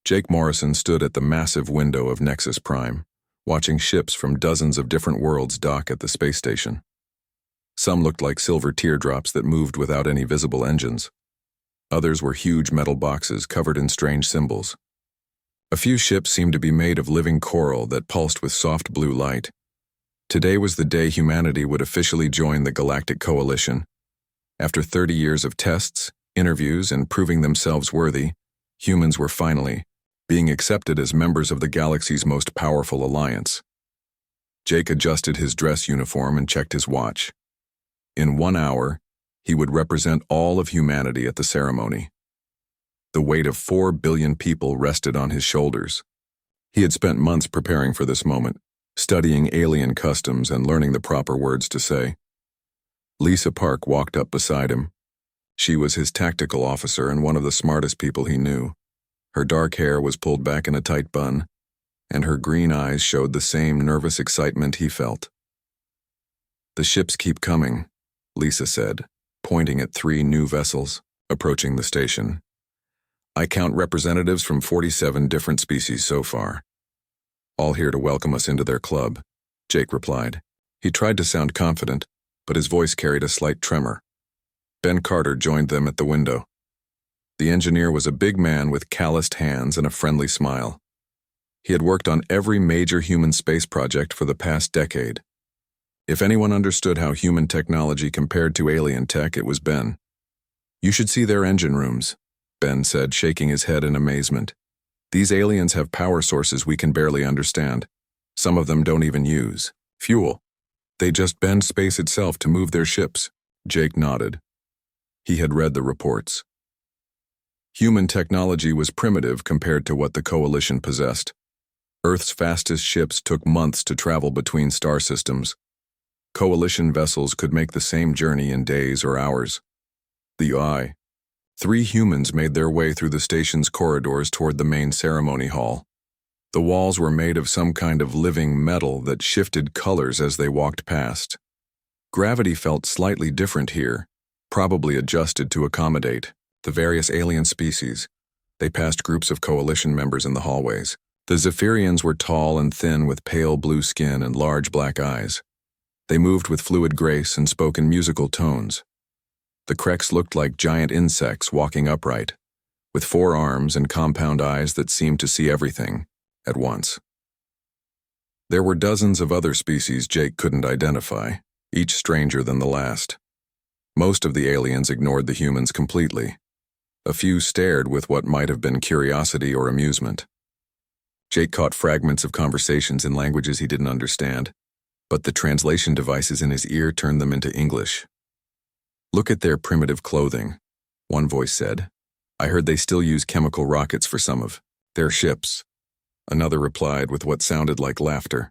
Jake Morrison stood at the massive window of Nexus Prime, watching ships from dozens of different worlds dock at the space station. Some looked like silver teardrops that moved without any visible engines. Others were huge metal boxes covered in strange symbols. A few ships seemed to be made of living coral that pulsed with soft blue light. Today was the day humanity would officially join the Galactic Coalition. After 30 years of tests, interviews, and proving themselves worthy, humans were finally being accepted as members of the galaxy's most powerful alliance. Jake adjusted his dress uniform and checked his watch. In 1 hour, he would represent all of humanity at the ceremony. The weight of 4 billion people rested on his shoulders. He had spent months preparing for this moment, studying alien customs and learning the proper words to say. Lisa Park walked up beside him. She was his tactical officer and one of the smartest people he knew. Her dark hair was pulled back in a tight bun, and her green eyes showed the same nervous excitement he felt. "The ships keep coming," Lisa said, pointing at 3 new vessels approaching the station. "I count representatives from 47 different species so far. All here to welcome us into their club," Jake replied. He tried to sound confident, but his voice carried a slight tremor. Ben Carter joined them at the window. The engineer was a big man with calloused hands and a friendly smile. He had worked on every major human space project for the past decade. If anyone understood how human technology compared to alien tech, it was Ben. "You should see their engine rooms," Ben said, shaking his head in amazement. "These aliens have power sources we can barely understand. Some of them don't even use fuel. They just bend space itself to move their ships." Jake nodded. He had read the reports. Human technology was primitive compared to what the Coalition possessed. Earth's fastest ships took months to travel between star systems. Coalition vessels could make the same journey in days or hours. The 3 humans made their way through the station's corridors toward the main ceremony hall. The walls were made of some kind of living metal that shifted colors as they walked past. Gravity felt slightly different here, probably adjusted to accommodate the various alien species. They passed groups of Coalition members in the hallways. The Zephyrians were tall and thin with pale blue skin and large black eyes. They moved with fluid grace and spoke in musical tones. The Kreks looked like giant insects walking upright, with 4 arms and compound eyes that seemed to see everything at once. There were dozens of other species Jake couldn't identify, each stranger than the last. Most of the aliens ignored the humans completely. A few stared with what might have been curiosity or amusement. Jake caught fragments of conversations in languages he didn't understand, but the translation devices in his ear turned them into English. "Look at their primitive clothing," one voice said. "I heard they still use chemical rockets for some of their ships." Another replied with what sounded like laughter.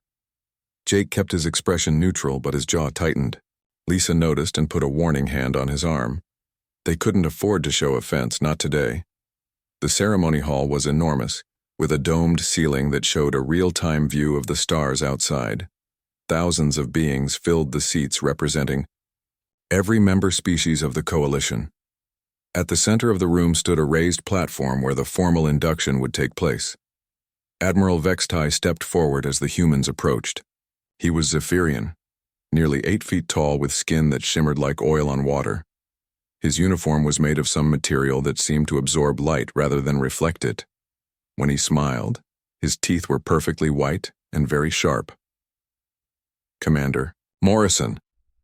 Jake kept his expression neutral, but his jaw tightened. Lisa noticed and put a warning hand on his arm. They couldn't afford to show offense, not today. The ceremony hall was enormous, with a domed ceiling that showed a real-time view of the stars outside. Thousands of beings filled the seats representing every member species of the Coalition. At the center of the room stood a raised platform where the formal induction would take place. Admiral Vextai stepped forward as the humans approached. He was Zephyrian, nearly 8 feet tall with skin that shimmered like oil on water. His uniform was made of some material that seemed to absorb light rather than reflect it. When he smiled, his teeth were perfectly white and very sharp. "Commander Morrison,"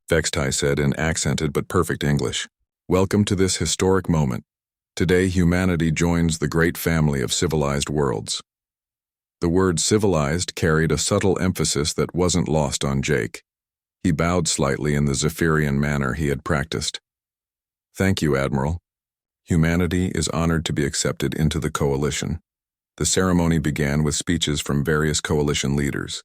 Vextai said in accented but perfect English, "welcome to this historic moment. Today humanity joins the great family of civilized worlds." The word civilized carried a subtle emphasis that wasn't lost on Jake. He bowed slightly in the Zephyrian manner he had practiced. "Thank you, Admiral. Humanity is honored to be accepted into the Coalition." The ceremony began with speeches from various Coalition leaders.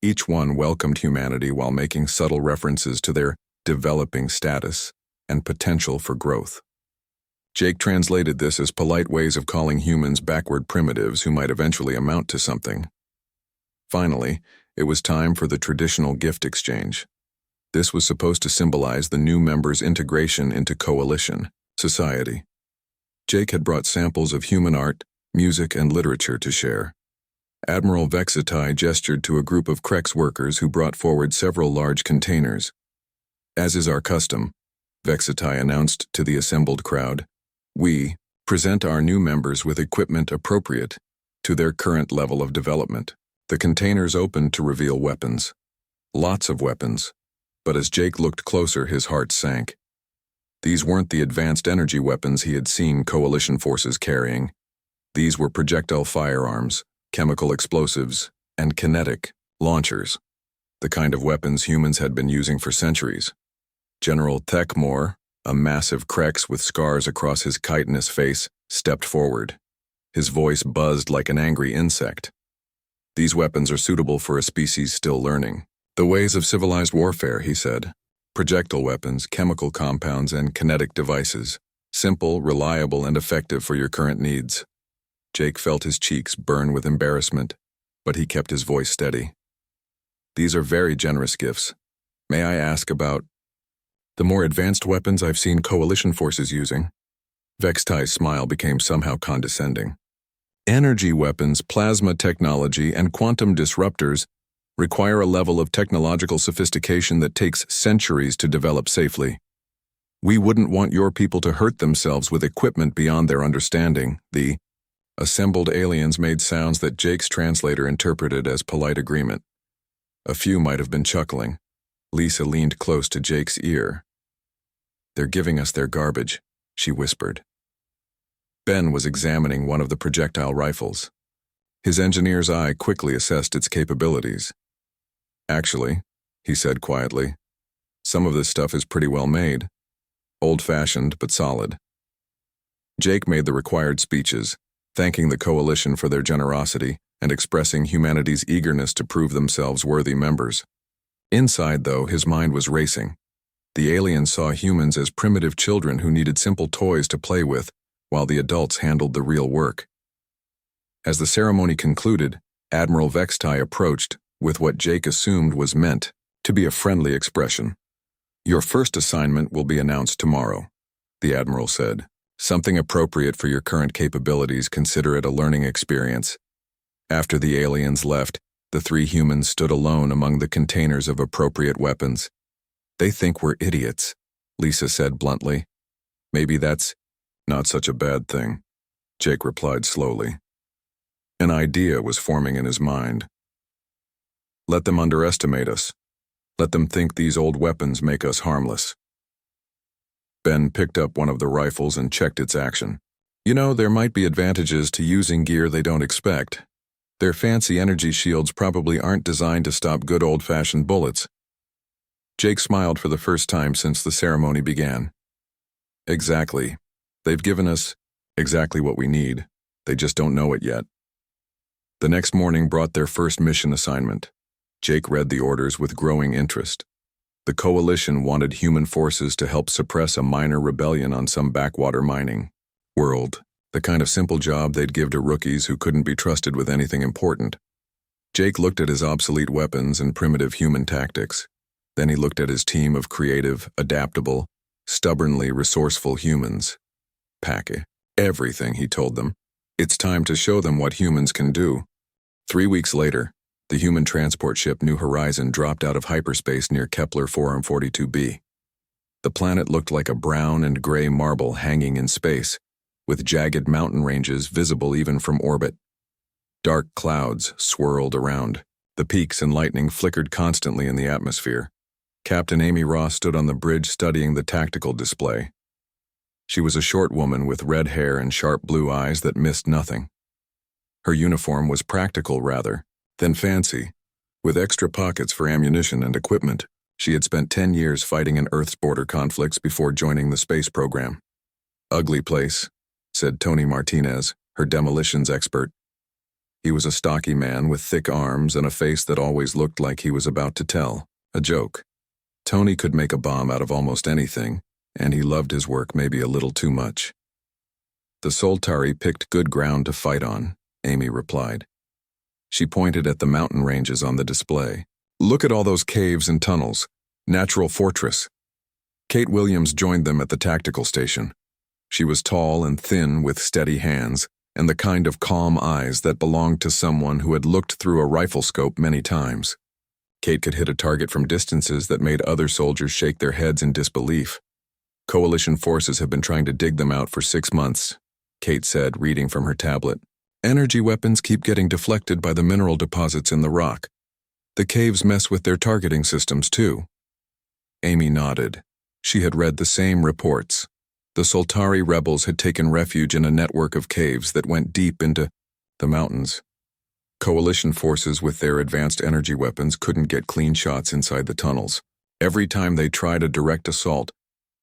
Each one welcomed humanity while making subtle references to their developing status and potential for growth. Jake translated this as polite ways of calling humans backward primitives who might eventually amount to something. Finally, it was time for the traditional gift exchange. This was supposed to symbolize the new members' integration into Coalition society. Jake had brought samples of human art, music, and literature to share. Admiral Vexatai gestured to a group of Krex workers who brought forward several large containers. As is our custom, Vexatai announced to the assembled crowd, we present our new members with equipment appropriate to their current level of development. The containers opened to reveal weapons. Lots of weapons. But as Jake looked closer, his heart sank. These weren't the advanced energy weapons he had seen Coalition forces carrying. These were projectile firearms, chemical explosives, and kinetic launchers, the kind of weapons humans had been using for centuries. General Thekmor, a massive Krex with scars across his chitinous face, stepped forward. His voice buzzed like an angry insect. These weapons are suitable for a species still learning. The ways of civilized warfare, he said. Projectile weapons, chemical compounds, and kinetic devices. Simple, reliable, and effective for your current needs. Jake felt his cheeks burn with embarrassment, but he kept his voice steady. These are very generous gifts. May I ask about the more advanced weapons I've seen Coalition forces using? Vextai's smile became somehow condescending. Energy weapons, plasma technology, and quantum disruptors require a level of technological sophistication that takes centuries to develop safely. We wouldn't want your people to hurt themselves with equipment beyond their understanding. The assembled aliens made sounds that Jake's translator interpreted as polite agreement. A few might have been chuckling. Lisa leaned close to Jake's ear. They're giving us their garbage, she whispered. Ben was examining one of the projectile rifles. His engineer's eye quickly assessed its capabilities. Actually, he said quietly, some of this stuff is pretty well made. Old-fashioned, but solid. Jake made the required speeches, thanking the Coalition for their generosity and expressing humanity's eagerness to prove themselves worthy members. Inside, though, his mind was racing. The aliens saw humans as primitive children who needed simple toys to play with, while the adults handled the real work. As the ceremony concluded, Admiral Vextai approached with what Jake assumed was meant to be a friendly expression. Your first assignment will be announced tomorrow, the Admiral said. Something appropriate for your current capabilities, consider it a learning experience. After the aliens left, the three humans stood alone among the containers of appropriate weapons. They think we're idiots, Lisa said bluntly. Maybe that's not such a bad thing, Jake replied slowly. An idea was forming in his mind. Let them underestimate us. Let them think these old weapons make us harmless. Ben picked up one of the rifles and checked its action. You know, there might be advantages to using gear they don't expect. Their fancy energy shields probably aren't designed to stop good old-fashioned bullets. Jake smiled for the first time since the ceremony began. Exactly. They've given us exactly what we need. They just don't know it yet. The next morning brought their first mission assignment. Jake read the orders with growing interest. The Coalition wanted human forces to help suppress a minor rebellion on some backwater mining world, the kind of simple job they'd give to rookies who couldn't be trusted with anything important. Jake looked at his obsolete weapons and primitive human tactics. Then he looked at his team of creative, adaptable, stubbornly resourceful humans. Pack everything, he told them. It's time to show them what humans can do. 3 weeks later, the human transport ship New Horizon dropped out of hyperspace near Kepler 442b. The planet looked like a brown and gray marble hanging in space, with jagged mountain ranges visible even from orbit. Dark clouds swirled around. The peaks and lightning flickered constantly in the atmosphere. Captain Amy Ross stood on the bridge studying the tactical display. She was a short woman with red hair and sharp blue eyes that missed nothing. Her uniform was practical rather than fancy, with extra pockets for ammunition and equipment. She had spent 10 years fighting in Earth's border conflicts before joining the space program. Ugly place, said Tony Martinez, her demolitions expert. He was a stocky man with thick arms and a face that always looked like he was about to tell a joke. Tony could make a bomb out of almost anything, and he loved his work maybe a little too much. The Soltari picked good ground to fight on, Amy replied. She pointed at the mountain ranges on the display. Look at all those caves and tunnels. Natural fortress. Kate Williams joined them at the tactical station. She was tall and thin with steady hands, and the kind of calm eyes that belonged to someone who had looked through a rifle scope many times. Kate could hit a target from distances that made other soldiers shake their heads in disbelief. Coalition forces have been trying to dig them out for 6 months, Kate said, reading from her tablet. Energy weapons keep getting deflected by the mineral deposits in the rock. The caves mess with their targeting systems, too. Amy nodded. She had read the same reports. The Soltari rebels had taken refuge in a network of caves that went deep into the mountains. Coalition forces with their advanced energy weapons couldn't get clean shots inside the tunnels. Every time they tried a direct assault,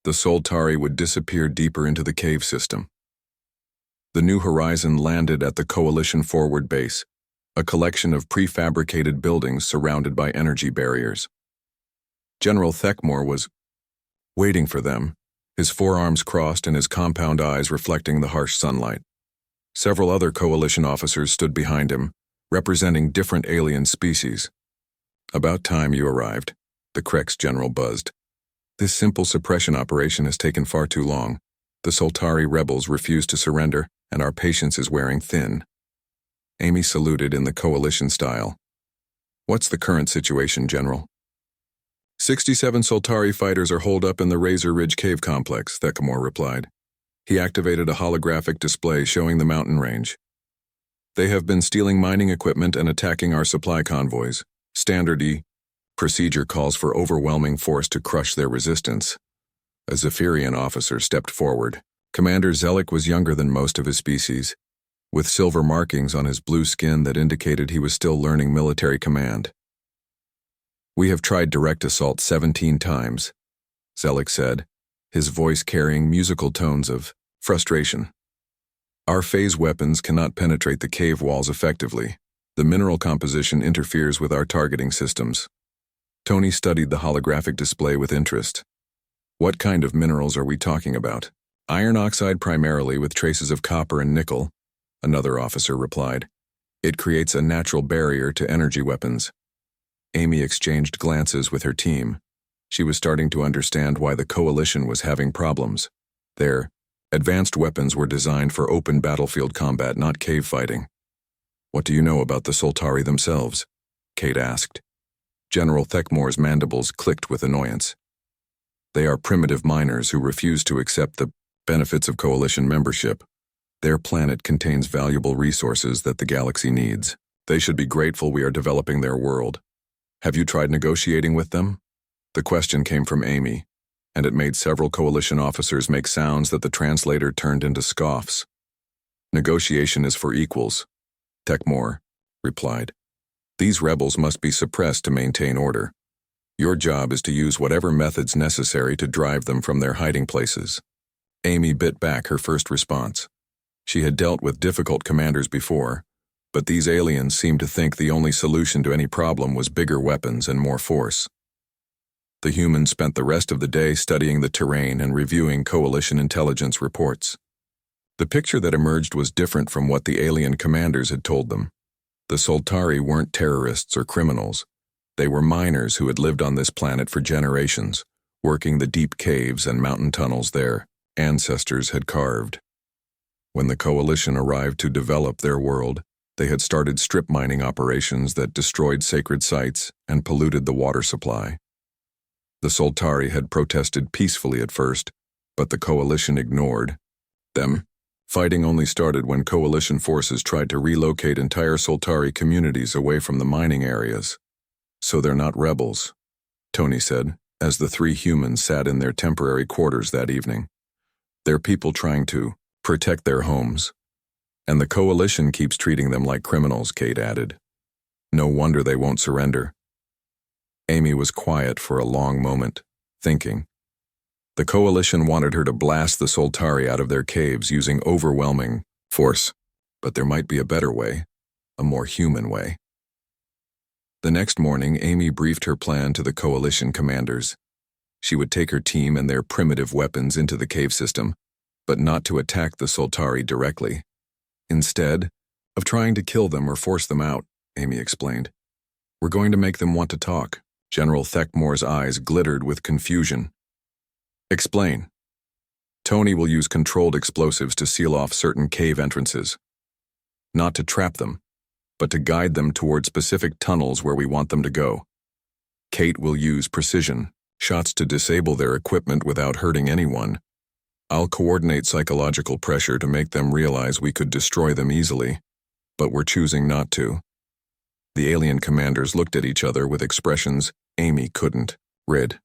the Soltari would disappear deeper into the cave system. The New Horizon landed at the Coalition forward base, a collection of prefabricated buildings surrounded by energy barriers. General Thekmore was waiting for them, his forearms crossed and his compound eyes reflecting the harsh sunlight. Several other Coalition officers stood behind him, representing different alien species. "About time you arrived," the Krex general buzzed. "This simple suppression operation has taken far too long. The Soltari rebels refuse to surrender, and our patience is wearing thin." Amy saluted in the Coalition style. "What's the current situation, General?" 67 Soltari fighters are holed up in the Razor Ridge Cave Complex, Thekmore replied. He activated a holographic display showing the mountain range. "They have been stealing mining equipment and attacking our supply convoys. Standard E. Procedure calls for overwhelming force to crush their resistance." A Zephyrian officer stepped forward. Commander Zelik was younger than most of his species, with silver markings on his blue skin that indicated he was still learning military command. "We have tried direct assault 17 times, Zelik said, his voice carrying musical tones of frustration. "Our phase weapons cannot penetrate the cave walls effectively. The mineral composition interferes with our targeting systems." Tony studied the holographic display with interest. "What kind of minerals are we talking about?" "Iron oxide primarily, with traces of copper and nickel," another officer replied. "It creates a natural barrier to energy weapons." Amy exchanged glances with her team. She was starting to understand why the Coalition was having problems. Their advanced weapons were designed for open battlefield combat, not cave fighting. "What do you know about the Soltari themselves?" Kate asked. General Thekmore's mandibles clicked with annoyance. "They are primitive miners who refuse to accept the benefits of Coalition membership. Their planet contains valuable resources that the galaxy needs. They should be grateful we are developing their world. Have you tried negotiating with them?" The question came from Amy, and it made several Coalition officers make sounds that the translator turned into scoffs. "Negotiation is for equals," Thekmore replied. "These rebels must be suppressed to maintain order. Your job is to use whatever methods necessary to drive them from their hiding places." Amy bit back her first response. She had dealt with difficult commanders before, but these aliens seemed to think the only solution to any problem was bigger weapons and more force. The humans spent the rest of the day studying the terrain and reviewing Coalition intelligence reports. The picture that emerged was different from what the alien commanders had told them. The Soltari weren't terrorists or criminals. They were miners who had lived on this planet for generations, working the deep caves and mountain tunnels their ancestors had carved. When the Coalition arrived to develop their world, they had started strip mining operations that destroyed sacred sites and polluted the water supply. The Soltari had protested peacefully at first, but the Coalition ignored them. Fighting only started when Coalition forces tried to relocate entire Soltari communities away from the mining areas. "So they're not rebels," Tony said, as the 3 humans sat in their temporary quarters that evening. "They're people trying to protect their homes. And the Coalition keeps treating them like criminals," Kate added. "No wonder they won't surrender." Amy was quiet for a long moment, thinking. The Coalition wanted her to blast the Soltari out of their caves using overwhelming force, but there might be a better way, a more human way. The next morning, Amy briefed her plan to the Coalition commanders. She would take her team and their primitive weapons into the cave system, but not to attack the Soltari directly. Instead of trying to kill them or force them out, Amy explained, "We're going to make them want to talk." General Thekmore's eyes glittered with confusion. "Explain." "Tony will use controlled explosives to seal off certain cave entrances. not to trap them, but to guide them toward specific tunnels where we want them to go. Kate will use precision shots to disable their equipment without hurting anyone. I'll coordinate psychological pressure to make them realize we could destroy them easily, but we're choosing not to. The alien commanders looked at each other with expressions Amy couldn't read.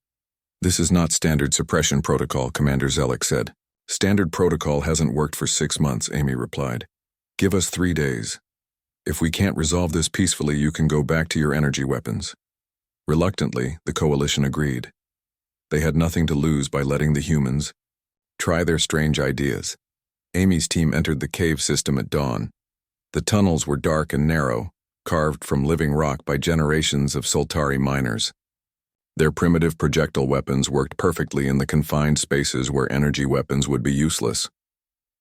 This is not standard suppression protocol, Commander Zellick said. Standard protocol hasn't worked for 6 months, Amy replied. Give us 3 days. If we can't resolve this peacefully, you can go back to your energy weapons. Reluctantly, the coalition agreed. They had nothing to lose by letting the humans try their strange ideas. Amy's team entered the cave system at dawn. The tunnels were dark and narrow, carved from living rock by generations of Soltari miners. Their primitive projectile weapons worked perfectly in the confined spaces where energy weapons would be useless.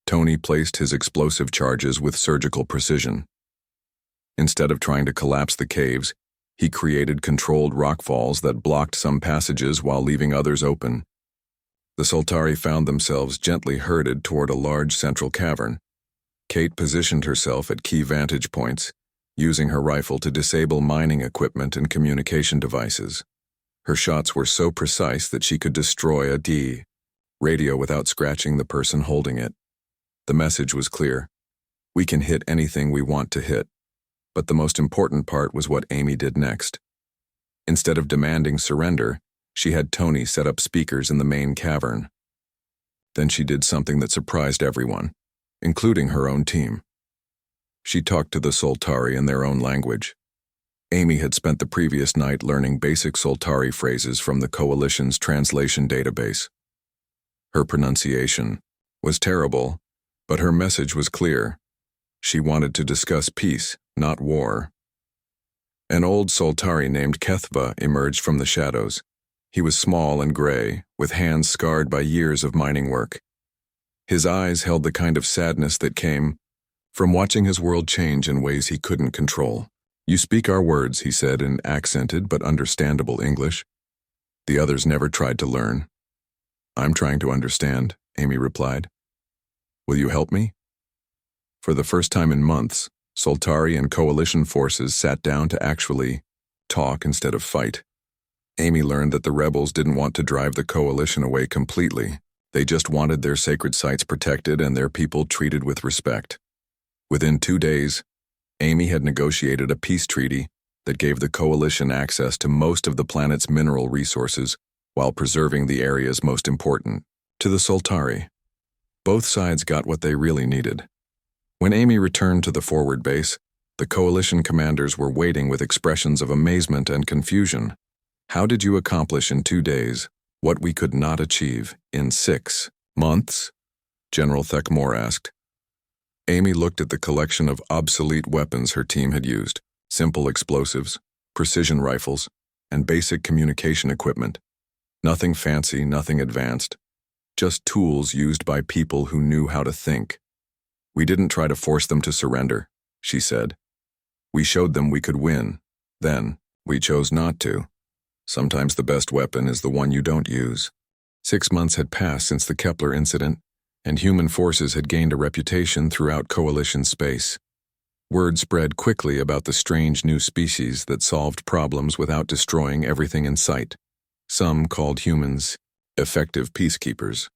Tony placed his explosive charges with surgical precision. Instead of trying to collapse the caves, he created controlled rockfalls that blocked some passages while leaving others open. The Soltari found themselves gently herded toward a large central cavern. Kate positioned herself at key vantage points, using her rifle to disable mining equipment and communication devices. Her shots were so precise that she could destroy a radio without scratching the person holding it. The message was clear. We can hit anything we want to hit. But the most important part was what Amy did next. Instead of demanding surrender, she had Tony set up speakers in the main cavern. Then she did something that surprised everyone, including her own team. She talked to the Soltari in their own language. Amy had spent the previous night learning basic Soltari phrases from the Coalition's translation database. Her pronunciation was terrible, but her message was clear. She wanted to discuss peace, not war. An old Soltari named Kethva emerged from the shadows. He was small and gray, with hands scarred by years of mining work. His eyes held the kind of sadness that came from watching his world change in ways he couldn't control. You speak our words, he said in accented but understandable English. The others never tried to learn. I'm trying to understand, Amy replied. Will you help me? For the first time in months, Soltari and Coalition forces sat down to actually talk instead of fight. Amy learned that the rebels didn't want to drive the Coalition away completely. They just wanted their sacred sites protected and their people treated with respect. Within 2 days, Amy had negotiated a peace treaty that gave the Coalition access to most of the planet's mineral resources while preserving the areas most important to the Soltari. Both sides got what they really needed. When Amy returned to the forward base, the Coalition commanders were waiting with expressions of amazement and confusion. How did you accomplish in 2 days what we could not achieve in 6 months? General Thekmore asked. Amy looked at the collection of obsolete weapons her team had used, simple explosives, precision rifles, and basic communication equipment. Nothing fancy, nothing advanced, just tools used by people who knew how to think. We didn't try to force them to surrender, she said. We showed them we could win. Then, we chose not to. Sometimes the best weapon is the one you don't use. 6 months had passed since the Kepler incident, and human forces had gained a reputation throughout Coalition space. Word spread quickly about the strange new species that solved problems without destroying everything in sight. Some called humans effective peacekeepers.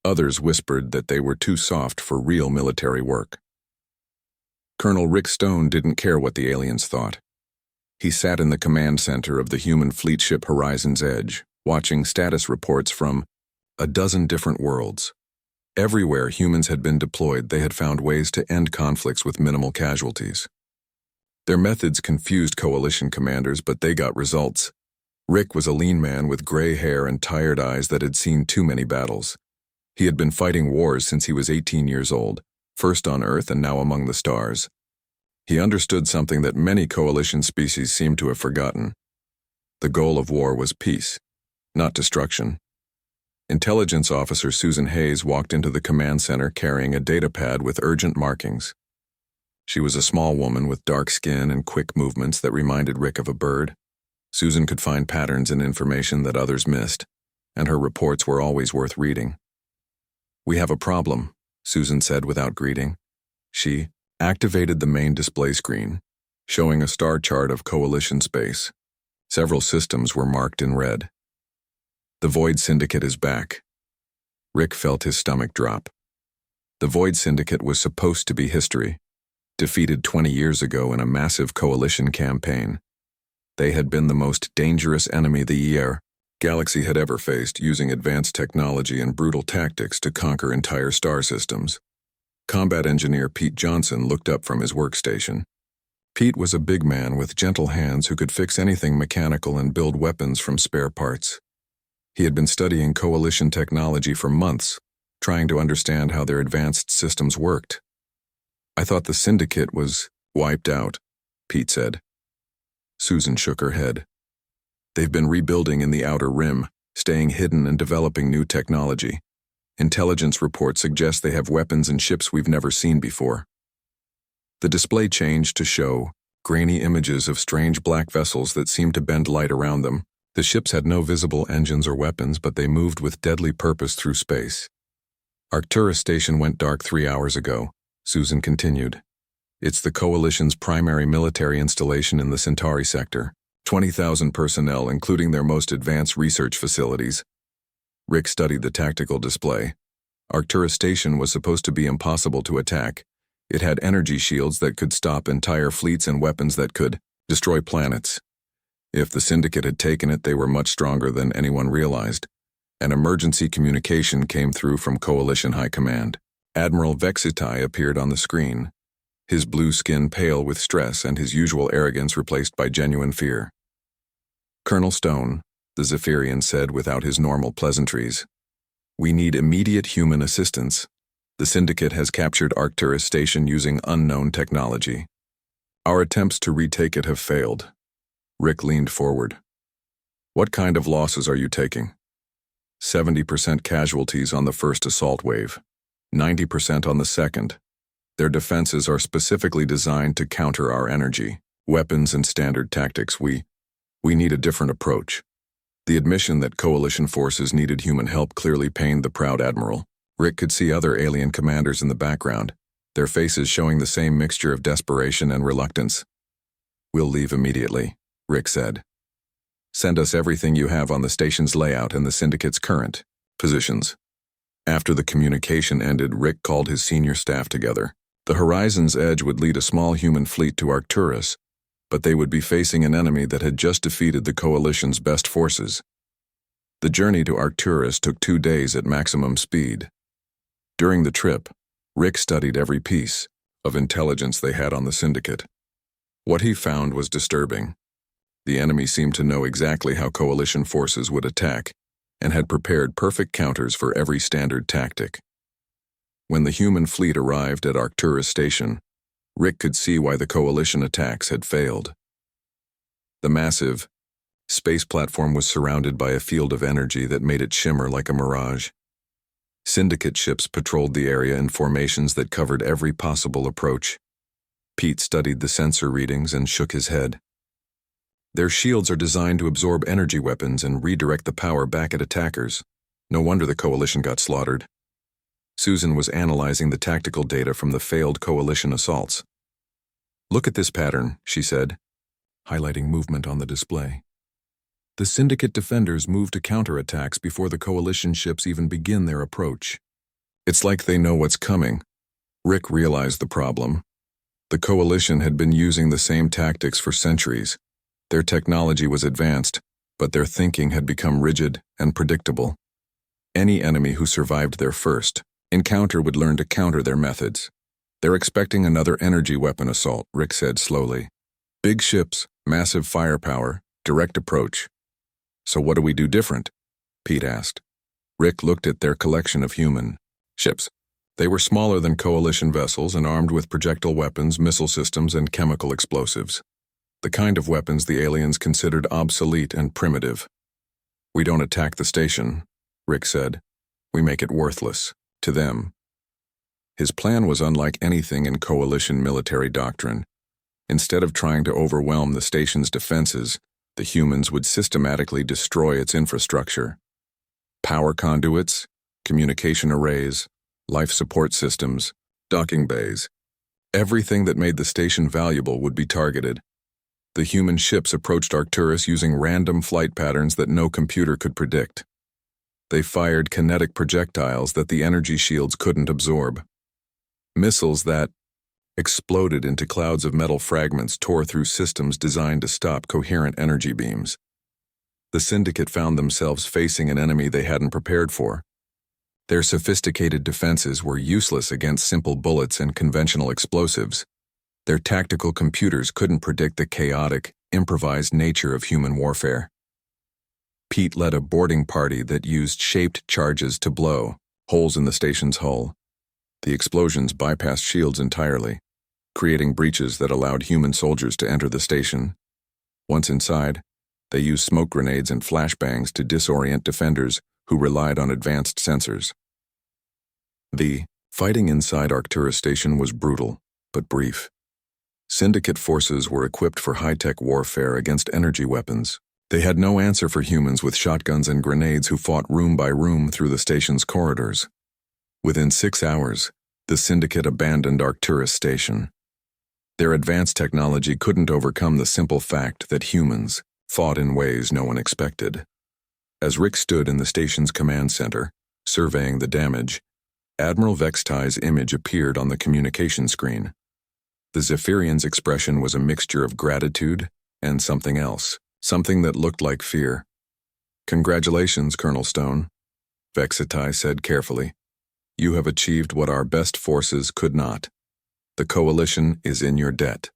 Others whispered that they were too soft for real military work. Colonel Rick Stone didn't care what the aliens thought. He sat in the command center of the human fleet ship Horizon's Edge, watching status reports from a dozen different worlds. Everywhere humans had been deployed, they had found ways to end conflicts with minimal casualties. Their methods confused Coalition commanders, but they got results. Rick was a lean man with gray hair and tired eyes that had seen too many battles. He had been fighting wars since he was 18 years old, first on Earth and now among the stars. He understood something that many Coalition species seemed to have forgotten. The goal of war was peace, not destruction. Intelligence Officer Susan Hayes walked into the command center carrying a data pad with urgent markings. She was a small woman with dark skin and quick movements that reminded Rick of a bird. Susan could find patterns in information that others missed, and her reports were always worth reading. We have a problem, Susan said without greeting. She activated the main display screen, showing a star chart of Coalition space. Several systems were marked in red. The Void Syndicate is back. Rick felt his stomach drop. The Void Syndicate was supposed to be history, defeated 20 years ago in a massive coalition campaign. They had been the most dangerous enemy the galaxy had ever faced, using advanced technology and brutal tactics to conquer entire star systems. Combat engineer Pete Johnson looked up from his workstation. Pete was a big man with gentle hands who could fix anything mechanical and build weapons from spare parts. He had been studying coalition technology for months, trying to understand how their advanced systems worked. "I thought the Syndicate was wiped out," Pete said. Susan shook her head. "They've been rebuilding in the Outer Rim, staying hidden and developing new technology. Intelligence reports suggest they have weapons and ships we've never seen before." The display changed to show grainy images of strange black vessels that seemed to bend light around them. The ships had no visible engines or weapons, but they moved with deadly purpose through space. "Arcturus Station went dark 3 hours ago," Susan continued. "It's the Coalition's primary military installation in the Centauri sector. 20,000 personnel, including their most advanced research facilities." Rick studied the tactical display. Arcturus Station was supposed to be impossible to attack. It had energy shields that could stop entire fleets and weapons that could destroy planets. If the Syndicate had taken it, they were much stronger than anyone realized. An emergency communication came through from Coalition High Command. Admiral Vexitai appeared on the screen, his blue skin pale with stress and his usual arrogance replaced by genuine fear. "Colonel Stone," the Zephyrian said without his normal pleasantries, "we need immediate human assistance. The Syndicate has captured Arcturus Station using unknown technology. Our attempts to retake it have failed." Rick leaned forward. "What kind of losses are you taking?" 70% casualties on the first assault wave, 90% on the second. Their defenses are specifically designed to counter our energy, weapons, and standard tactics. We need a different approach." The admission that Coalition forces needed human help clearly pained the proud admiral. Rick could see other alien commanders in the background, their faces showing the same mixture of desperation and reluctance. "We'll leave immediately," Rick said. "Send us everything you have on the station's layout and the Syndicate's current positions." After the communication ended, Rick called his senior staff together. The Horizon's Edge would lead a small human fleet to Arcturus, but they would be facing an enemy that had just defeated the Coalition's best forces. The journey to Arcturus took 2 days at maximum speed. During the trip, Rick studied every piece of intelligence they had on the Syndicate. What he found was disturbing. The enemy seemed to know exactly how Coalition forces would attack, and had prepared perfect counters for every standard tactic. When the human fleet arrived at Arcturus Station, Rick could see why the Coalition attacks had failed. The massive space platform was surrounded by a field of energy that made it shimmer like a mirage. Syndicate ships patrolled the area in formations that covered every possible approach. Pete studied the sensor readings and shook his head. "Their shields are designed to absorb energy weapons and redirect the power back at attackers. No wonder the Coalition got slaughtered." Susan was analyzing the tactical data from the failed Coalition assaults. "Look at this pattern," she said, highlighting movement on the display. "The Syndicate defenders move to counterattacks before the Coalition ships even begin their approach. It's like they know what's coming." Rick realized the problem. The Coalition had been using the same tactics for centuries. Their technology was advanced, but their thinking had become rigid and predictable. Any enemy who survived their first encounter would learn to counter their methods. "They're expecting another energy weapon assault," Rick said slowly. "Big ships, massive firepower, direct approach." "So what do we do different?" Pete asked. Rick looked at their collection of human ships. They were smaller than Coalition vessels and armed with projectile weapons, missile systems, and chemical explosives. The kind of weapons the aliens considered obsolete and primitive. "We don't attack the station," Rick said. "We make it worthless to them." His plan was unlike anything in Coalition military doctrine. Instead of trying to overwhelm the station's defenses, the humans would systematically destroy its infrastructure. Power conduits, communication arrays, life support systems, docking bays. Everything that made the station valuable would be targeted. The human ships approached Arcturus using random flight patterns that no computer could predict. They fired kinetic projectiles that the energy shields couldn't absorb. Missiles that exploded into clouds of metal fragments tore through systems designed to stop coherent energy beams. The Syndicate found themselves facing an enemy they hadn't prepared for. Their sophisticated defenses were useless against simple bullets and conventional explosives. Their tactical computers couldn't predict the chaotic, improvised nature of human warfare. Pete led a boarding party that used shaped charges to blow holes in the station's hull. The explosions bypassed shields entirely, creating breaches that allowed human soldiers to enter the station. Once inside, they used smoke grenades and flashbangs to disorient defenders who relied on advanced sensors. The fighting inside Arcturus Station was brutal, but brief. Syndicate forces were equipped for high-tech warfare against energy weapons. They had no answer for humans with shotguns and grenades who fought room by room through the station's corridors. Within 6 hours, the Syndicate abandoned Arcturus Station. Their advanced technology couldn't overcome the simple fact that humans fought in ways no one expected. As Rick stood in the station's command center, surveying the damage, Admiral Vextai's image appeared on the communication screen. The Zephyrian's expression was a mixture of gratitude and something else, something that looked like fear. "Congratulations, Colonel Stone," Vextai said carefully. "You have achieved what our best forces could not. The Coalition is in your debt."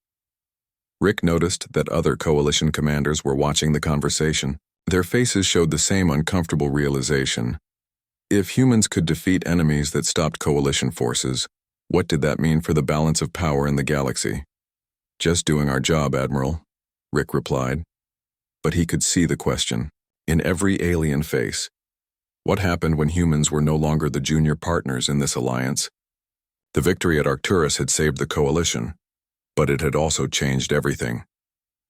Rick noticed that other Coalition commanders were watching the conversation. Their faces showed the same uncomfortable realization. If humans could defeat enemies that stopped Coalition forces, what did that mean for the balance of power in the galaxy? "Just doing our job, Admiral," Rick replied. But he could see the question in every alien face. What happened when humans were no longer the junior partners in this alliance? The victory at Arcturus had saved the Coalition, but it had also changed everything.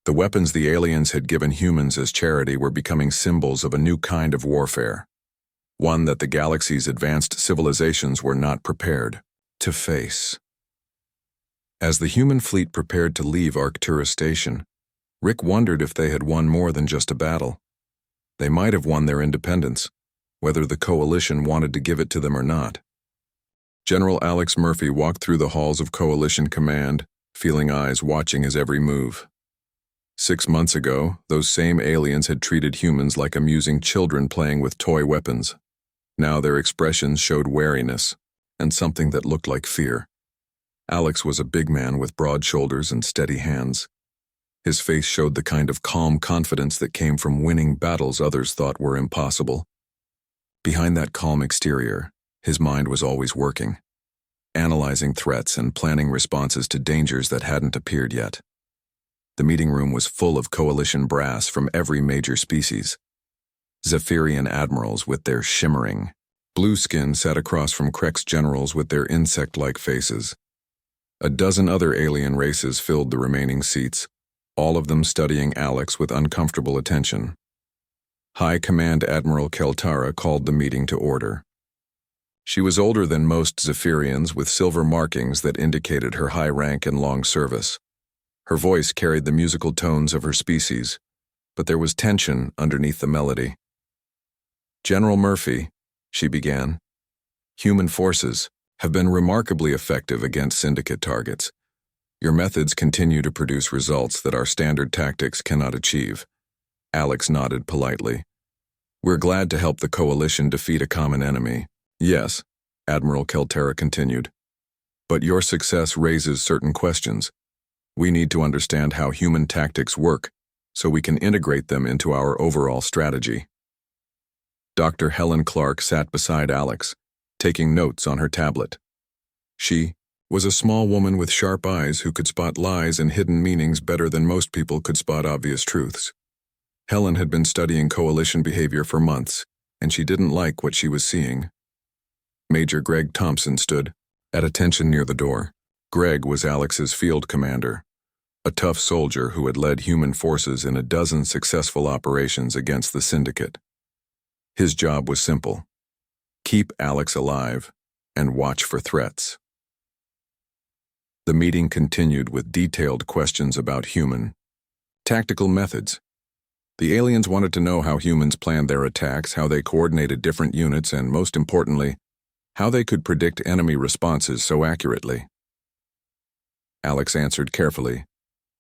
The weapons the aliens had given humans as charity were becoming symbols of a new kind of warfare, one that the galaxy's advanced civilizations were not prepared to face. As the human fleet prepared to leave Arcturus Station, Rick wondered if they had won more than just a battle. They might have won their independence, whether the Coalition wanted to give it to them or not. General Alex Murphy walked through the halls of Coalition Command, feeling eyes watching his every move. 6 months ago, those same aliens had treated humans like amusing children playing with toy weapons. Now their expressions showed wariness, and something that looked like fear. Alex was a big man with broad shoulders and steady hands. His face showed the kind of calm confidence that came from winning battles others thought were impossible. Behind that calm exterior, his mind was always working, analyzing threats and planning responses to dangers that hadn't appeared yet. The meeting room was full of Coalition brass from every major species. Zephyrian admirals with their shimmering blue skin sat across from Krex generals with their insect-like faces. A dozen other alien races filled the remaining seats, all of them studying Alex with uncomfortable attention. High Command Admiral Keltara called the meeting to order. She was older than most Zephyrians, with silver markings that indicated her high rank and long service. Her voice carried the musical tones of her species, but there was tension underneath the melody. "General Murphy," she began, "human forces have been remarkably effective against Syndicate targets. Your methods continue to produce results that our standard tactics cannot achieve." Alex nodded politely. "We're glad to help the Coalition defeat a common enemy." "Yes," Admiral Keltara continued. "But your success raises certain questions. We need to understand how human tactics work so we can integrate them into our overall strategy." Dr. Helen Clark sat beside Alex, taking notes on her tablet. She was a small woman with sharp eyes who could spot lies and hidden meanings better than most people could spot obvious truths. Helen had been studying Coalition behavior for months, and she didn't like what she was seeing. Major Greg Thompson stood at attention near the door. Greg was Alex's field commander, a tough soldier who had led human forces in a dozen successful operations against the Syndicate. His job was simple: keep Alex alive and watch for threats. The meeting continued with detailed questions about human tactical methods. The aliens wanted to know how humans planned their attacks, how they coordinated different units, and most importantly, how they could predict enemy responses so accurately. Alex answered carefully,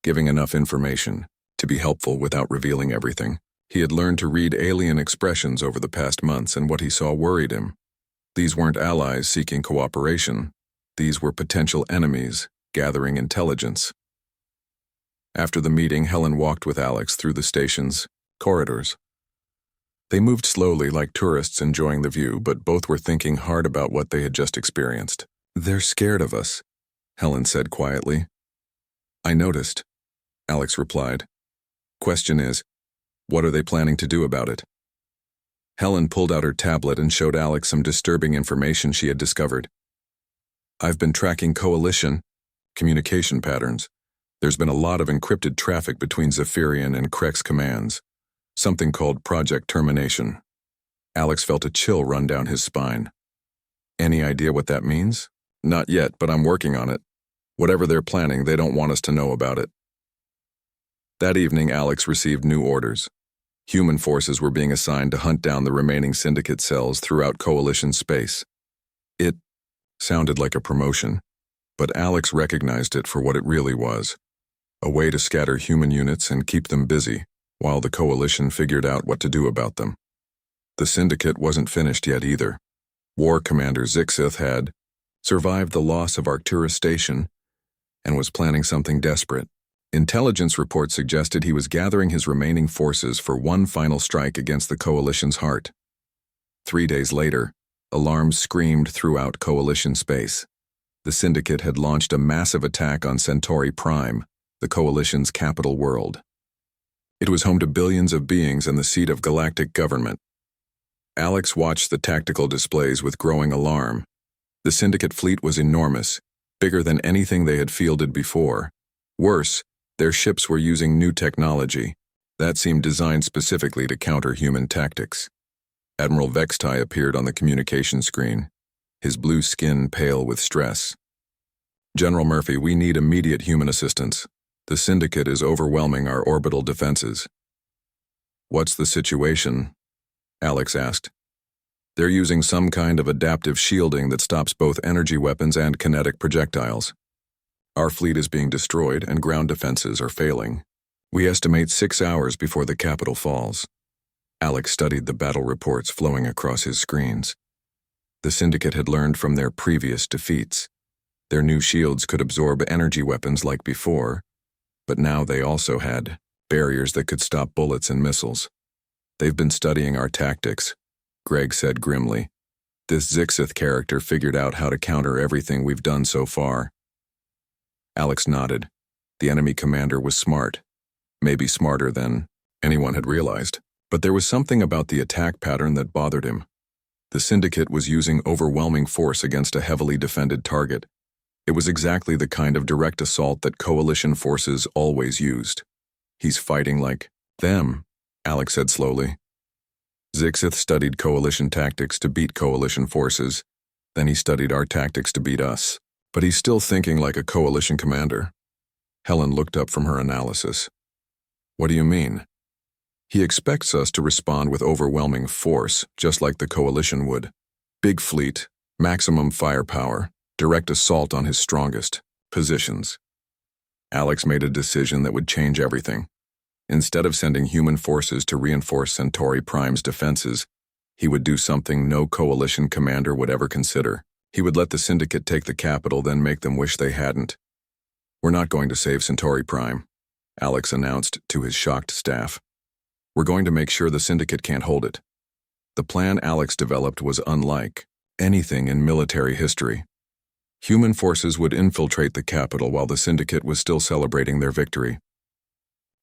giving enough information to be helpful without revealing everything. He had learned to read alien expressions over the past months, and what he saw worried him. These weren't allies seeking cooperation. These were potential enemies gathering intelligence. After the meeting, Helen walked with Alex through the station's corridors. They moved slowly like tourists enjoying the view, but both were thinking hard about what they had just experienced. "They're scared of us," Helen said quietly. "I noticed," Alex replied. "Question is, what are they planning to do about it?" Helen pulled out her tablet and showed Alex some disturbing information she had discovered. "I've been tracking coalition communication patterns. There's been a lot of encrypted traffic between Zephyrian and Krek's commands, something called Project Termination." Alex felt a chill run down his spine. "Any idea what that means?" "Not yet, but I'm working on it. Whatever they're planning, they don't want us to know about it." That evening, Alex received new orders. Human forces were being assigned to hunt down the remaining syndicate cells throughout Coalition space. It sounded like a promotion, but Alex recognized it for what it really was: a way to scatter human units and keep them busy, while the Coalition figured out what to do about them. The Syndicate wasn't finished yet either. War Commander Zixith had survived the loss of Arcturus Station and was planning something desperate. Intelligence reports suggested he was gathering his remaining forces for one final strike against the Coalition's heart. 3 days later, alarms screamed throughout Coalition space. The Syndicate had launched a massive attack on Centauri Prime, the Coalition's capital world. It was home to billions of beings and the seat of galactic government. Alex watched the tactical displays with growing alarm. The Syndicate fleet was enormous, bigger than anything they had fielded before. Worse, their ships were using new technology that seemed designed specifically to counter human tactics. Admiral Vextai appeared on the communication screen, his blue skin pale with stress. "General Murphy, we need immediate human assistance. The Syndicate is overwhelming our orbital defenses." "What's the situation?" Alex asked. "They're using some kind of adaptive shielding that stops both energy weapons and kinetic projectiles. Our fleet is being destroyed and ground defenses are failing. We estimate 6 hours before the capital falls." Alex studied the battle reports flowing across his screens. The Syndicate had learned from their previous defeats. Their new shields could absorb energy weapons like before, but now they also had barriers that could stop bullets and missiles. "They've been studying our tactics," Greg said grimly. "This Zixith character figured out how to counter everything we've done so far." Alex nodded. The enemy commander was smart, maybe smarter than anyone had realized, but there was something about the attack pattern that bothered him. The Syndicate was using overwhelming force against a heavily defended target. It was exactly the kind of direct assault that Coalition forces always used. "He's fighting like them," Alex said slowly. "Zixith studied Coalition tactics to beat Coalition forces, then he studied our tactics to beat us. But he's still thinking like a Coalition commander." Helen looked up from her analysis. "What do you mean?" "He expects us to respond with overwhelming force, just like the Coalition would. Big fleet, maximum firepower, direct assault on his strongest positions." Alex made a decision that would change everything. Instead of sending human forces to reinforce Centauri Prime's defenses, he would do something no Coalition commander would ever consider. He would let the Syndicate take the capital, then make them wish they hadn't. "We're not going to save Centauri Prime," Alex announced to his shocked staff. "We're going to make sure the Syndicate can't hold it." The plan Alex developed was unlike anything in military history. Human forces would infiltrate the capital while the Syndicate was still celebrating their victory.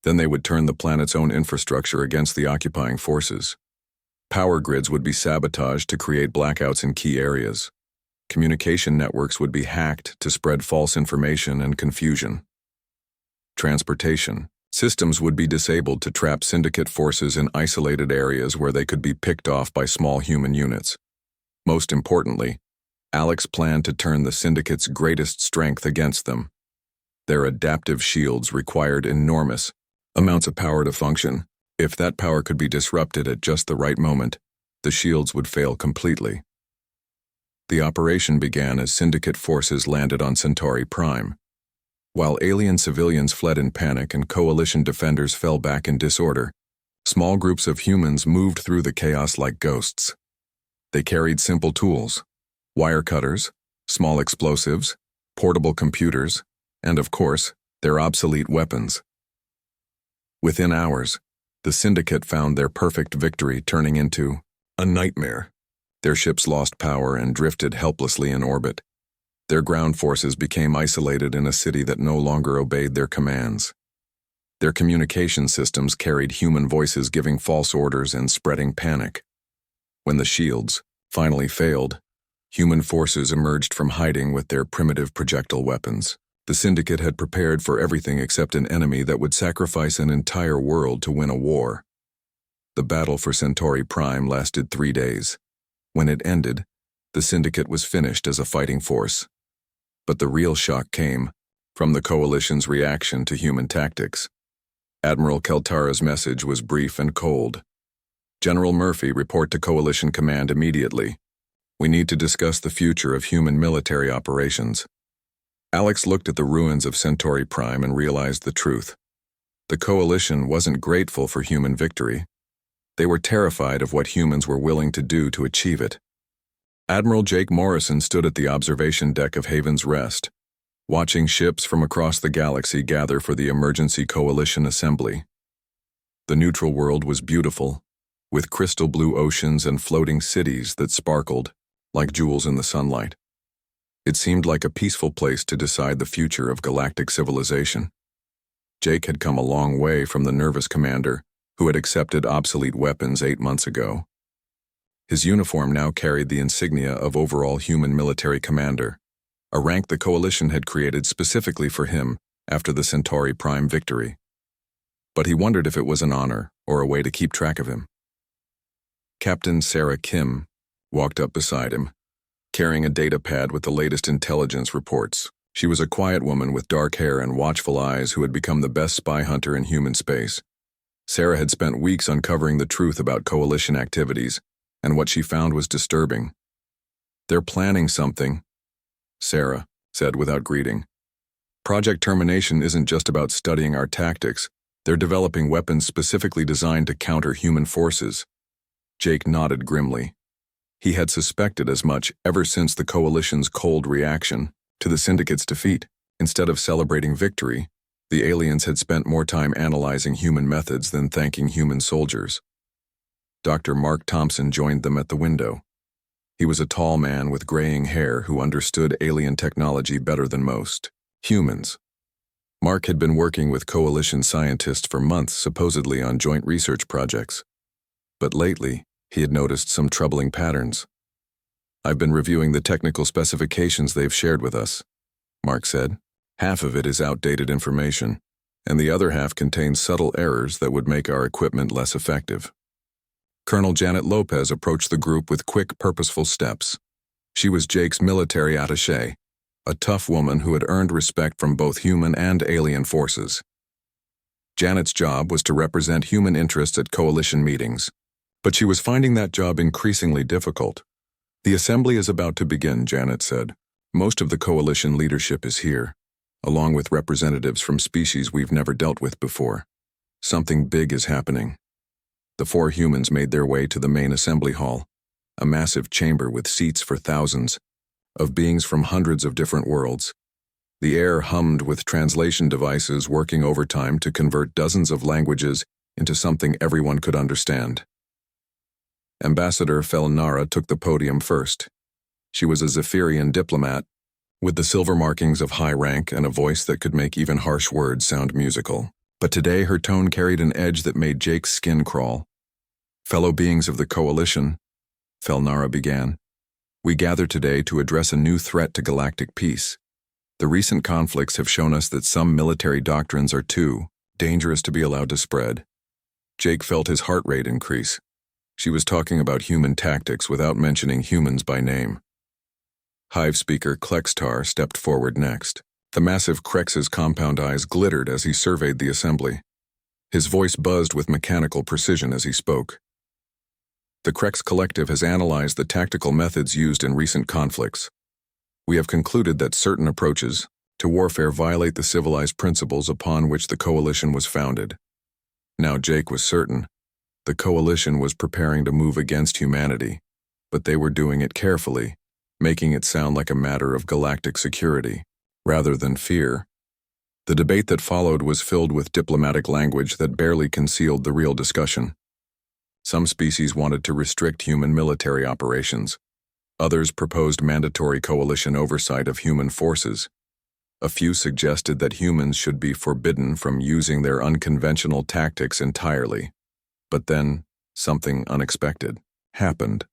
Then they would turn the planet's own infrastructure against the occupying forces. Power grids would be sabotaged to create blackouts in key areas. Communication networks would be hacked to spread false information and confusion. Transportation systems would be disabled to trap Syndicate forces in isolated areas where they could be picked off by small human units. Most importantly, Alex planned to turn the Syndicate's greatest strength against them: Their adaptive shields required enormous amounts of power to function. If that power could be disrupted at just the right moment, the shields would fail completely. The operation began as Syndicate forces landed on Centauri Prime. While alien civilians fled in panic and Coalition defenders fell back in disorder, small groups of humans moved through the chaos like ghosts. They carried simple tools: wire cutters, small explosives, portable computers, and of course, their obsolete weapons. Within hours, the Syndicate found their perfect victory turning into a nightmare. Their ships lost power and drifted helplessly in orbit. Their ground forces became isolated in a city that no longer obeyed their commands. Their communication systems carried human voices giving false orders and spreading panic. When the shields finally failed, human forces emerged from hiding with their primitive projectile weapons. The Syndicate had prepared for everything except an enemy that would sacrifice an entire world to win a war. The battle for Centauri Prime lasted 3 days. When it ended, the Syndicate was finished as a fighting force. But the real shock came from the Coalition's reaction to human tactics. Admiral Keltara's message was brief and cold. "General Murphy, report to Coalition Command immediately. We need to discuss the future of human military operations." Alex looked at the ruins of Centauri Prime and realized the truth. The Coalition wasn't grateful for human victory. They were terrified of what humans were willing to do to achieve it. Admiral Jake Morrison stood at the observation deck of Haven's Rest, watching ships from across the galaxy gather for the emergency Coalition assembly. The neutral world was beautiful, with crystal blue oceans and floating cities that sparkled like jewels in the sunlight. It seemed like a peaceful place to decide the future of galactic civilization. Jake had come a long way from the nervous commander who had accepted obsolete weapons 8 months ago. His uniform now carried the insignia of overall human military commander, a rank the Coalition had created specifically for him after the Centauri Prime victory. But he wondered if it was an honor or a way to keep track of him. Captain Sarah Kim walked up beside him, carrying a data pad with the latest intelligence reports. She was a quiet woman with dark hair and watchful eyes who had become the best spy hunter in human space. Sarah had spent weeks uncovering the truth about Coalition activities, and what she found was disturbing. "They're planning something," Sarah said without greeting. "Project Termination isn't just about studying our tactics. They're developing weapons specifically designed to counter human forces." Jake nodded grimly. He had suspected as much ever since the Coalition's cold reaction to the Syndicate's defeat. Instead of celebrating victory, the aliens had spent more time analyzing human methods than thanking human soldiers. Dr. Mark Thompson joined them at the window. He was a tall man with graying hair who understood alien technology better than most humans. Mark had been working with Coalition scientists for months, supposedly on joint research projects. But lately, he had noticed some troubling patterns. "I've been reviewing the technical specifications they've shared with us," Mark said. "Half of it is outdated information, and the other half contains subtle errors that would make our equipment less effective." Colonel Janet Lopez approached the group with quick, purposeful steps. She was Jake's military attaché, a tough woman who had earned respect from both human and alien forces. Janet's job was to represent human interests at Coalition meetings, but she was finding that job increasingly difficult. "The assembly is about to begin," Janet said. "Most of the Coalition leadership is here, along with representatives from species we've never dealt with before. Something big is happening." The 4 humans made their way to the main assembly hall, a massive chamber with seats for thousands of beings from hundreds of different worlds. The air hummed with translation devices working overtime to convert dozens of languages into something everyone could understand. Ambassador Felnara took the podium first. She was a Zephyrian diplomat, with the silver markings of high rank and a voice that could make even harsh words sound musical. But today her tone carried an edge that made Jake's skin crawl. "Fellow beings of the Coalition," Felnara began, "we gather today to address a new threat to galactic peace. The recent conflicts have shown us that some military doctrines are too dangerous to be allowed to spread." Jake felt his heart rate increase. She was talking about human tactics without mentioning humans by name. Hive speaker Klextar stepped forward next. The massive Krex's compound eyes glittered as he surveyed the assembly. His voice buzzed with mechanical precision as he spoke. The Krex Collective has analyzed the tactical methods used in recent conflicts. We have concluded that certain approaches to warfare violate the civilized principles upon which the Coalition was founded. Now Jake was certain. The Coalition was preparing to move against humanity, but they were doing it carefully, making it sound like a matter of galactic security, rather than fear. The debate that followed was filled with diplomatic language that barely concealed the real discussion. Some species wanted to restrict human military operations. Others proposed mandatory coalition oversight of human forces. A few suggested that humans should be forbidden from using their unconventional tactics entirely. But then, something unexpected happened.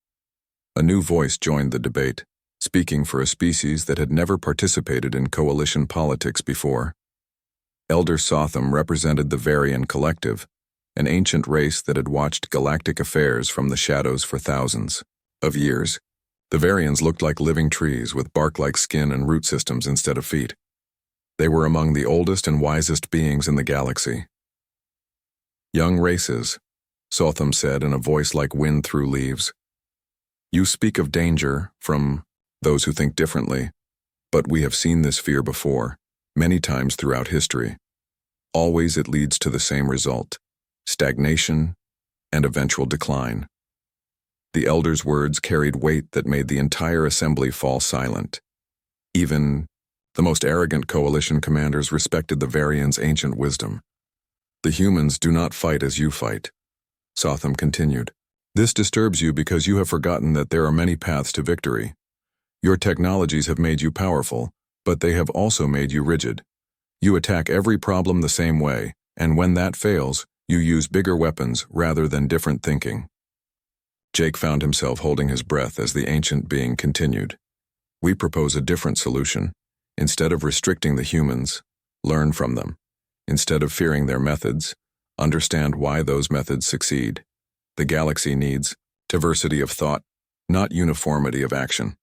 A new voice joined the debate, speaking for a species that had never participated in coalition politics before. Elder Sotham represented the Varian Collective, an ancient race that had watched galactic affairs from the shadows for thousands of years. The Varians looked like living trees with bark-like skin and root systems instead of feet. They were among the oldest and wisest beings in the galaxy. "Young races," Sotham said in a voice like wind through leaves. "You speak of danger from those who think differently, but we have seen this fear before, many times throughout history. Always it leads to the same result: stagnation and eventual decline." The elder's words carried weight that made the entire assembly fall silent. Even the most arrogant coalition commanders respected the Varians' ancient wisdom. "The humans do not fight as you fight," Sotham continued. "This disturbs you because you have forgotten that there are many paths to victory. Your technologies have made you powerful, but they have also made you rigid. You attack every problem the same way, and when that fails, you use bigger weapons rather than different thinking." Jake found himself holding his breath as the ancient being continued. "We propose a different solution. Instead of restricting the humans, learn from them. Instead of fearing their methods, understand why those methods succeed. The galaxy needs diversity of thought, not uniformity of action."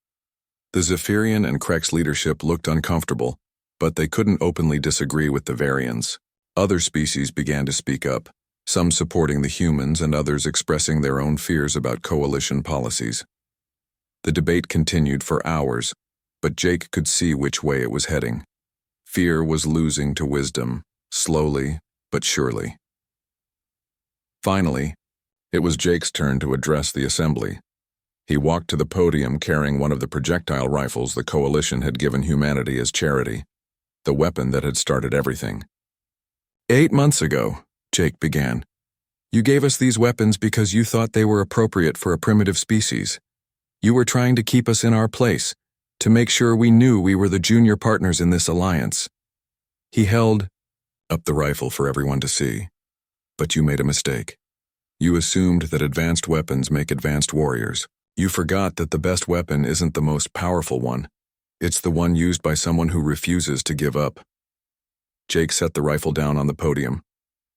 The Zephyrian and Krex leadership looked uncomfortable, but they couldn't openly disagree with the Varians. Other species began to speak up, some supporting the humans and others expressing their own fears about coalition policies. The debate continued for hours, but Jake could see which way it was heading. Fear was losing to wisdom, slowly but surely. Finally, it was Jake's turn to address the assembly. He walked to the podium carrying one of the projectile rifles the Coalition had given humanity as charity, the weapon that had started everything. "8 months ago," Jake began, "you gave us these weapons because you thought they were appropriate for a primitive species. You were trying to keep us in our place, to make sure we knew we were the junior partners in this alliance." He held up the rifle for everyone to see. "But you made a mistake. You assumed that advanced weapons make advanced warriors. You forgot that the best weapon isn't the most powerful one. It's the one used by someone who refuses to give up." Jake set the rifle down on the podium.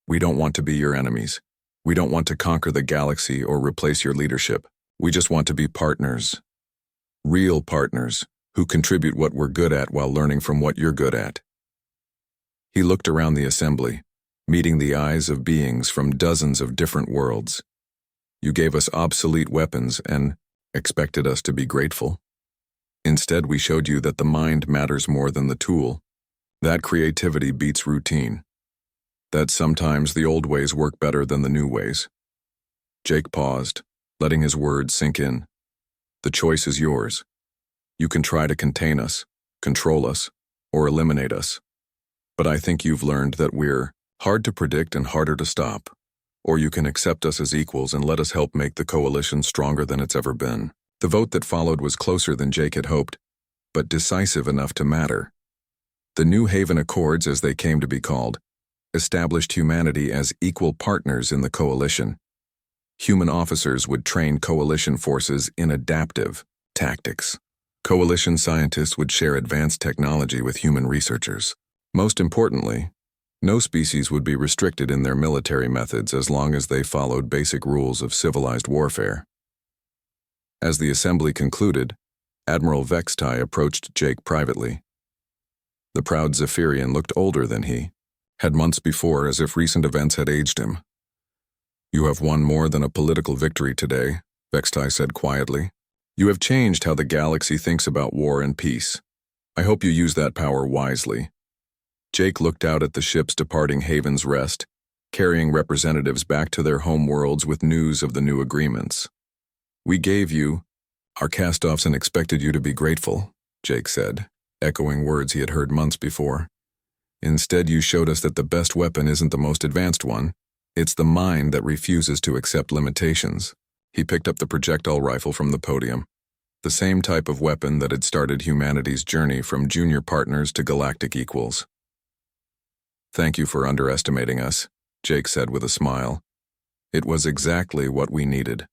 "We don't want to be your enemies. We don't want to conquer the galaxy or replace your leadership. We just want to be partners. Real partners, who contribute what we're good at while learning from what you're good at." He looked around the assembly, meeting the eyes of beings from dozens of different worlds. "You gave us obsolete weapons and expected us to be grateful. Instead, we showed you that the mind matters more than the tool. That creativity beats routine. That sometimes the old ways work better than the new ways." Jake paused, letting his words sink in. "The choice is yours. You can try to contain us, control us, or eliminate us. But I think you've learned that we're hard to predict and harder to stop. Or you can accept us as equals and let us help make the Coalition stronger than it's ever been." The vote that followed was closer than Jake had hoped, but decisive enough to matter. The New Haven Accords, as they came to be called, established humanity as equal partners in the Coalition. Human officers would train Coalition forces in adaptive tactics. Coalition scientists would share advanced technology with human researchers. Most importantly, no species would be restricted in their military methods as long as they followed basic rules of civilized warfare. As the assembly concluded, Admiral Vextai approached Jake privately. The proud Zephyrian looked older than he had months before, as if recent events had aged him. "You have won more than a political victory today," Vextai said quietly. "You have changed how the galaxy thinks about war and peace. I hope you use that power wisely." Jake looked out at the ships departing Haven's Rest, carrying representatives back to their home worlds with news of the new agreements. "We gave you our cast-offs and expected you to be grateful," Jake said, echoing words he had heard months before. "Instead, you showed us that the best weapon isn't the most advanced one. It's the mind that refuses to accept limitations." He picked up the projectile rifle from the podium, the same type of weapon that had started humanity's journey from junior partners to galactic equals. "Thank you for underestimating us," Jake said with a smile. "It was exactly what we needed."